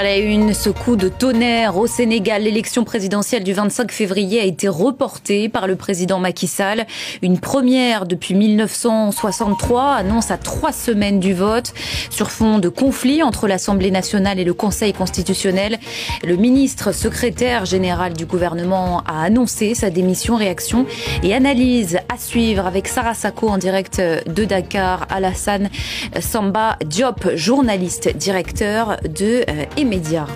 À la une, ce coup de tonnerre au Sénégal. L'élection présidentielle du 25 février a été reportée par le président Macky Sall. Une première depuis 1963, annonce à 3 semaines du vote. Sur fond de conflit entre l'Assemblée nationale et le Conseil constitutionnel, le ministre secrétaire général du gouvernement a annoncé sa démission. Réaction et analyse à suivre avec Sarah Sako en direct de Dakar. Alassane Samba Diop, journaliste, directeur de Médias.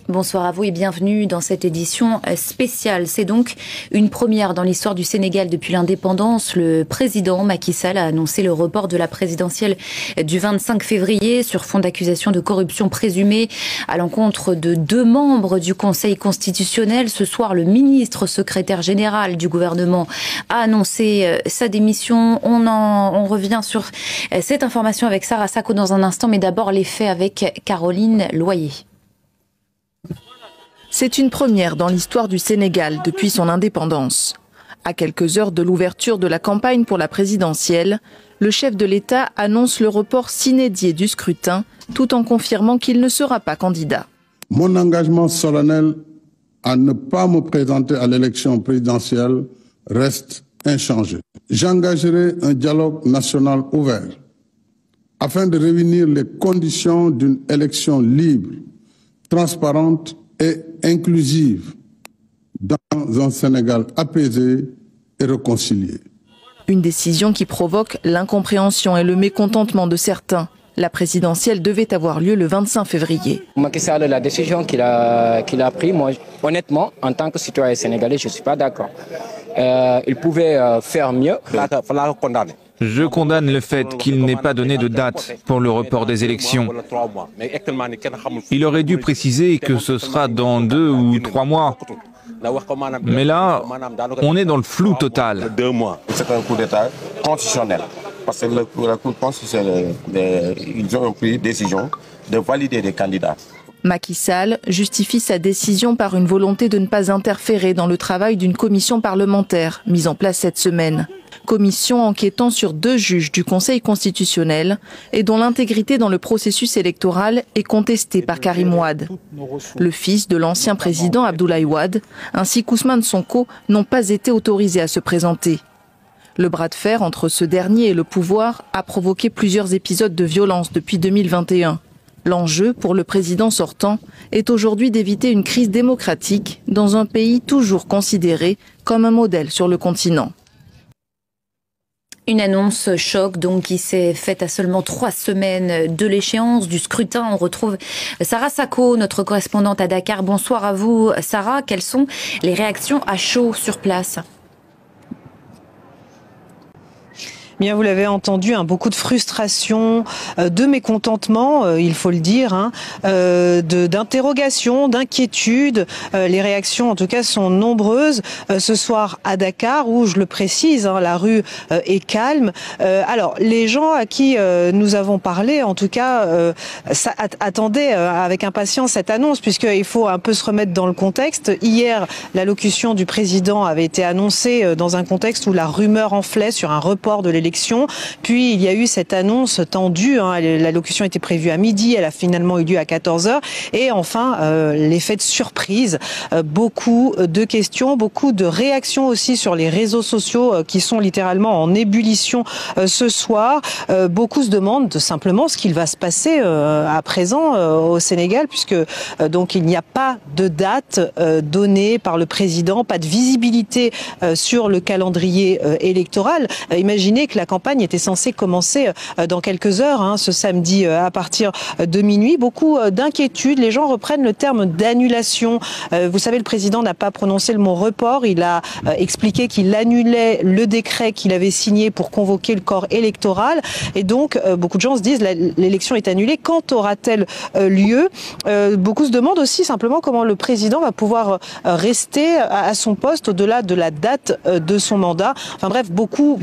Bonsoir à vous et bienvenue dans cette édition spéciale. C'est donc une première dans l'histoire du Sénégal depuis l'indépendance. Le président Macky Sall a annoncé le report de la présidentielle du 25 février sur fond d'accusations de corruption présumée à l'encontre de 2 membres du Conseil constitutionnel. Ce soir, le ministre secrétaire général du gouvernement a annoncé sa démission. On revient sur cette information avec Sarah Sako dans un instant, mais d'abord les faits avec Caroline Loyer. C'est une première dans l'histoire du Sénégal depuis son indépendance. À quelques heures de l'ouverture de la campagne pour la présidentielle, le chef de l'État annonce le report sine die du scrutin, tout en confirmant qu'il ne sera pas candidat. Mon engagement solennel à ne pas me présenter à l'élection présidentielle reste inchangé. J'engagerai un dialogue national ouvert afin de réunir les conditions d'une élection libre, transparente et inclusive dans un Sénégal apaisé et réconcilié. Une décision qui provoque l'incompréhension et le mécontentement de certains. La présidentielle devait avoir lieu le 25 février. Macky Sall, la décision qu'il a prise, moi, honnêtement, en tant que citoyen sénégalais, je ne suis pas d'accord. Il pouvait faire mieux. Je condamne le fait qu'il n'ait pas donné de date pour le report des élections. Il aurait dû préciser que ce sera dans 2 ou 3 mois. Mais là, on est dans le flou total. 2 mois. C'est un coup d'État constitutionnel. Parce que la Cour constitutionnelle, ils ont pris décision de valider des candidats. Macky Sall justifie sa décision par une volonté de ne pas interférer dans le travail d'une commission parlementaire mise en place cette semaine. Commission enquêtant sur 2 juges du Conseil constitutionnel et dont l'intégrité dans le processus électoral est contestée par Karim Wade. Le fils de l'ancien président Abdoulaye Wade ainsi qu'Ousmane Sonko n'ont pas été autorisés à se présenter. Le bras de fer entre ce dernier et le pouvoir a provoqué plusieurs épisodes de violence depuis 2021. L'enjeu pour le président sortant est aujourd'hui d'éviter une crise démocratique dans un pays toujours considéré comme un modèle sur le continent. Une annonce choc donc qui s'est faite à seulement 3 semaines de l'échéance du scrutin. On retrouve Sarah Sako, notre correspondante à Dakar. Bonsoir à vous Sarah. Quelles sont les réactions à chaud sur place ? Bien, vous l'avez entendu, beaucoup de frustration, de mécontentement, il faut le dire, d'interrogation, d'inquiétude. Les réactions, en tout cas, sont nombreuses. Ce soir à Dakar, où, je le précise, la rue est calme. Alors, les gens à qui nous avons parlé, en tout cas, attendaient avec impatience cette annonce, puisqu'il faut un peu se remettre dans le contexte. Hier, l'allocution du président avait été annoncée dans un contexte où la rumeur enflait sur un report de l'élection. Puis il y a eu cette annonce tendue, l'allocution était prévue à midi, elle a finalement eu lieu à 14h. Et enfin, l'effet de surprise, beaucoup de questions, beaucoup de réactions aussi sur les réseaux sociaux qui sont littéralement en ébullition ce soir. Beaucoup se demandent simplement ce qu'il va se passer à présent au Sénégal, puisque donc il n'y a pas de date donnée par le président, pas de visibilité sur le calendrier électoral. Imaginez que la campagne était censée commencer dans quelques heures, ce samedi à partir de minuit. Beaucoup d'inquiétudes. Les gens reprennent le terme d'annulation. Vous savez, le président n'a pas prononcé le mot report. Il a expliqué qu'il annulait le décret qu'il avait signé pour convoquer le corps électoral. Et donc, beaucoup de gens se disent l'élection est annulée. Quand aura-t-elle lieu ? Beaucoup se demandent aussi simplement comment le président va pouvoir rester à son poste au-delà de la date de son mandat. Enfin bref, beaucoup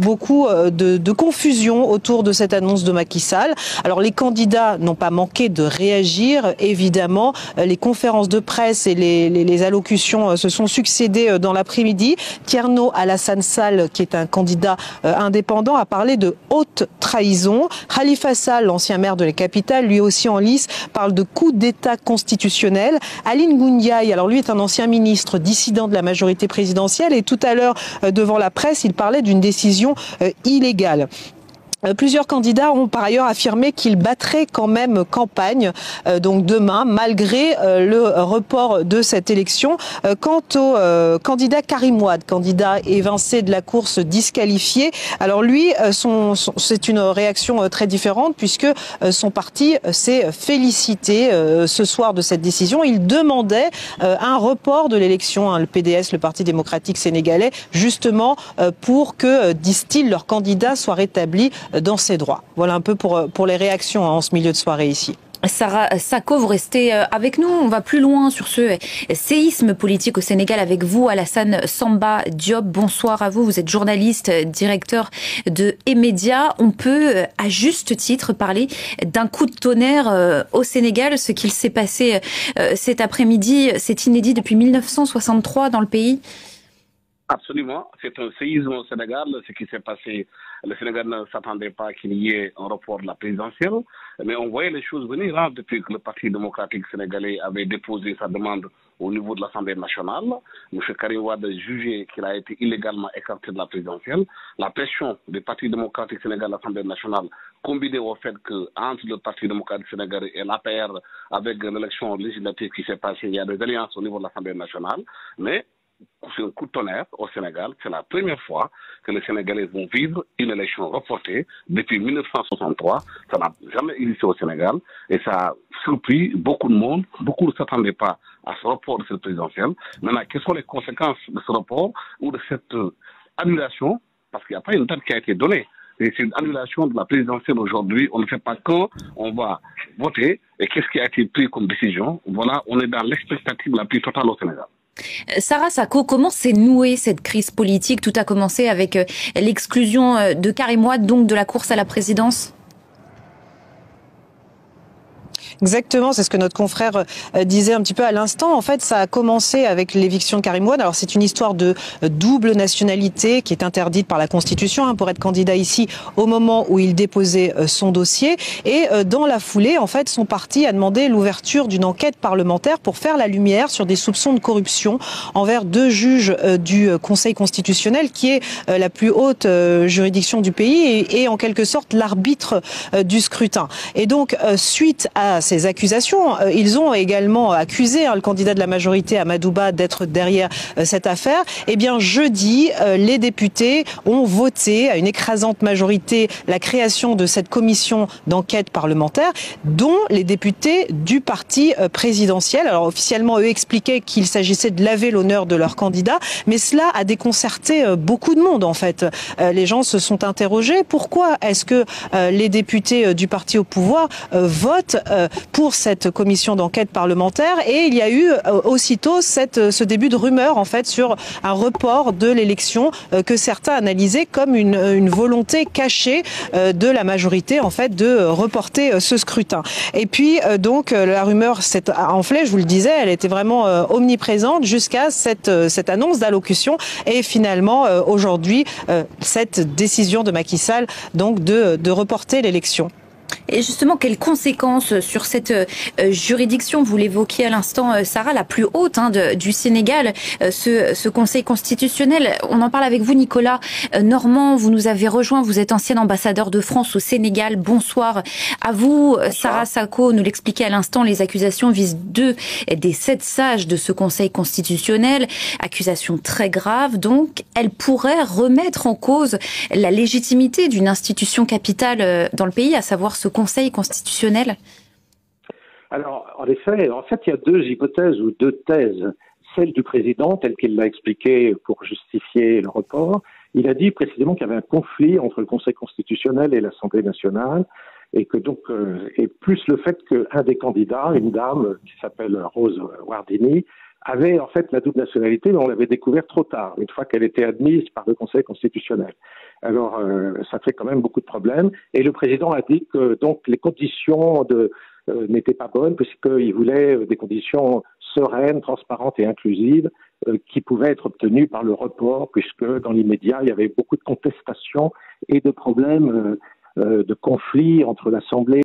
de confusion autour de cette annonce de Macky Sall. Alors les candidats n'ont pas manqué de réagir, évidemment. Les conférences de presse et les allocutions se sont succédées dans l'après-midi. Thierno Alassane Sall, qui est un candidat indépendant, a parlé de haute trahison. Khalifa Sall, l'ancien maire de la capitale, lui aussi en lice, parle de coup d'État constitutionnel. Aline Goundiaye, alors lui est un ancien ministre dissident de la majorité présidentielle et tout à l'heure, devant la presse, il parlait d'une décision illégale. Plusieurs candidats ont par ailleurs affirmé qu'ils battraient quand même campagne donc demain, malgré le report de cette élection. Quant au candidat Karim Wade, candidat évincé de la course, disqualifié, alors lui, c'est une réaction très différente puisque son parti s'est félicité ce soir de cette décision. Il demandait un report de l'élection, le PDS, le Parti démocratique sénégalais, justement pour que, disent-ils, leur candidat soit rétabli dans ses droits. Voilà un peu pour les réactions en ce milieu de soirée ici. Sarah Sako, vous restez avec nous. On va plus loin sur ce séisme politique au Sénégal avec vous, Alassane Samba Diop. Bonsoir à vous. Vous êtes journaliste, directeur de E-Média. On peut, à juste titre, parler d'un coup de tonnerre au Sénégal. Ce qu'il s'est passé cet après-midi, c'est inédit depuis 1963 dans le pays. Absolument, c'est un séisme au Sénégal. Ce qui s'est passé, le Sénégal ne s'attendait pas qu'il y ait un report de la présidentielle, mais on voyait les choses venir depuis que le Parti démocratique sénégalais avait déposé sa demande au niveau de l'Assemblée nationale. M. Karim Wade a jugé qu'il a été illégalement écarté de la présidentielle. La pression du Parti démocratique sénégalais à l'Assemblée nationale, combinée au fait qu'entre le Parti démocratique sénégalais et l'APR, avec l'élection législative qui s'est passée, il y a des alliances au niveau de l'Assemblée nationale, mais c'est un coup de tonnerre au Sénégal. C'est la première fois que les Sénégalais vont vivre une élection reportée depuis 1963. Ça n'a jamais existé au Sénégal et ça a surpris beaucoup de monde. Beaucoup ne s'attendaient pas à ce report de cette présidentielle. Maintenant, quelles sont les conséquences de ce report ou de cette annulation? Parce qu'il n'y a pas une date qui a été donnée. C'est une annulation de la présidentielle aujourd'hui. On ne sait pas quand on va voter et qu'est-ce qui a été pris comme décision. Voilà, on est dans l'expectative la plus totale au Sénégal. Sarah Sako, comment s'est nouée cette crise politique? Tout a commencé avec l'exclusion de Karim Wade, donc de la course à la présidence. Exactement, c'est ce que notre confrère disait un petit peu à l'instant. En fait, ça a commencé avec l'éviction de Karim Wade. Alors, c'est une histoire de double nationalité qui est interdite par la Constitution pour être candidat ici au moment où il déposait son dossier. Et dans la foulée, en fait, son parti a demandé l'ouverture d'une enquête parlementaire pour faire la lumière sur des soupçons de corruption envers deux juges du Conseil constitutionnel, qui est la plus haute juridiction du pays et en quelque sorte l'arbitre du scrutin. Et donc, suite à ces accusations, ils ont également accusé le candidat de la majorité, Amadou Ba, d'être derrière cette affaire. Eh bien, jeudi, les députés ont voté à une écrasante majorité la création de cette commission d'enquête parlementaire, dont les députés du parti présidentiel. Alors, officiellement, eux expliquaient qu'il s'agissait de laver l'honneur de leur candidat, mais cela a déconcerté beaucoup de monde, en fait. Les gens se sont interrogés. Pourquoi est-ce que les députés du parti au pouvoir votent pour cette commission d'enquête parlementaire? Et il y a eu aussitôt ce début de rumeur, en fait, sur un report de l'élection que certains analysaient comme une volonté cachée de la majorité, en fait, de reporter ce scrutin. Et puis, donc, la rumeur s'est enflée, je vous le disais, elle était vraiment omniprésente jusqu'à cette annonce d'allocution et finalement, aujourd'hui, cette décision de Macky Sall, donc, de reporter l'élection. Et justement, quelles conséquences sur cette juridiction? Vous l'évoquiez à l'instant, Sarah, la plus haute du Sénégal, ce Conseil constitutionnel. On en parle avec vous, Nicolas Normand. Vous nous avez rejoint. Vous êtes ancien ambassadeur de France au Sénégal. Bonsoir à vous. Bonsoir. Sarah Sako nous l'expliquait à l'instant. Les accusations visent 2 des 7 sages de ce Conseil constitutionnel. Accusations très graves. Donc, elles pourraient remettre en cause la légitimité d'une institution capitale dans le pays, à savoir ce Conseil constitutionnel? Alors, en effet, il y a 2 hypothèses ou 2 thèses. Celle du président, telle qu'il l'a expliqué pour justifier le report. Il a dit précisément qu'il y avait un conflit entre le Conseil constitutionnel et l'Assemblée nationale, et que donc, et plus le fait qu'un des candidats, une dame qui s'appelle Rose Wardini, avait en fait la double nationalité, mais on l'avait découvert trop tard, une fois qu'elle était admise par le Conseil constitutionnel. Alors, ça fait quand même beaucoup de problèmes. Et le président a dit que donc les conditions n'étaient pas bonnes, puisqu'il voulait des conditions sereines, transparentes et inclusives qui pouvaient être obtenues par le report, puisque dans l'immédiat, il y avait beaucoup de contestations et de problèmes de conflits entre l'Assemblée